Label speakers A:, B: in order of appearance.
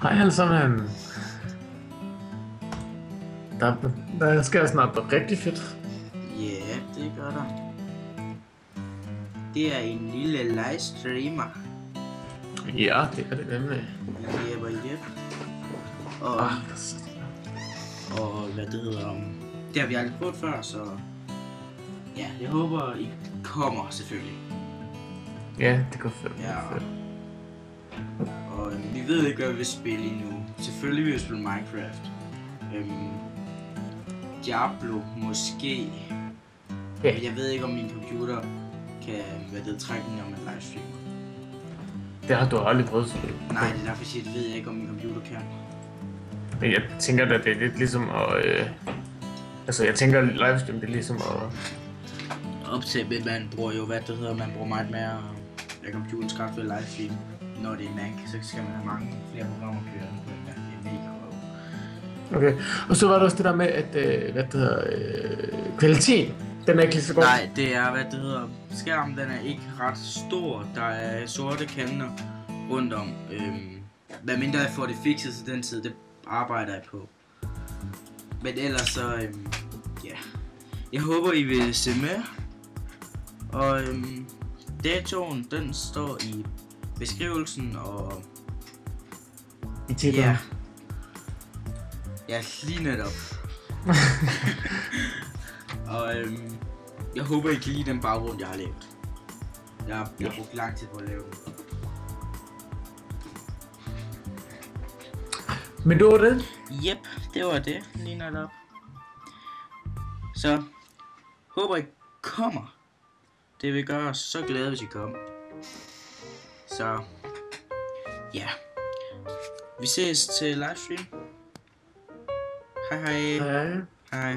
A: Hej alle sammen. Der sker snart noget rigtig fedt.
B: Ja, det gør der. Det er en lille livestreamer.
A: Ja, det er det nemlig.
B: Yep. Og hvad det hedder, det har vi aldrig prøvet før, så ja, jeg håber I kommer selvfølgelig.
A: Ja, det går fedt.
B: Ja. Og vi ved ikke, hvad vi vil spille endnu. Selvfølgelig vil vi spille Minecraft. Diablo måske.
A: Ja.
B: Men jeg ved ikke, om min computer kan trække den om en livestream.
A: Det har du aldrig prøvet til.
B: Nej, det er derfor, jeg siger, det ved jeg ikke, om min computer kan.
A: Men jeg tænker at det er lidt ligesom at... altså, jeg tænker livestream, det er ligesom at...
B: Optage, men man bruger jo, man bruger meget mere af computeren skabt ved livestream. Når det er Mac, så skal man have mange flere programmer kørende på en gang. Det er mega røv.
A: Okay, og så var der også det der med, at, kvalitet, den er ikke lige så god.
B: Nej, det er, skærmen den er ikke ret stor. Der er sorte kanter rundt om. Hvad mindre jeg får det fikset til den tid, det arbejder jeg på. Men ellers så, ja. Jeg håber I vil se med. Og datoen, den står i beskrivelsen og...
A: I titlen.
B: Ja. Ja, lige netop. Og jeg håber I kan lide den baggrund, jeg har lavet. Jeg har brugt lang tid på at lave den.
A: Men det var det?
B: Yep, det var det, lige netop. Så, håber I kommer. Det vil gøre os så glade, hvis I kommer. Så, ja. Vi ses til livestream. Hej hej.
A: Hej.
B: Hej.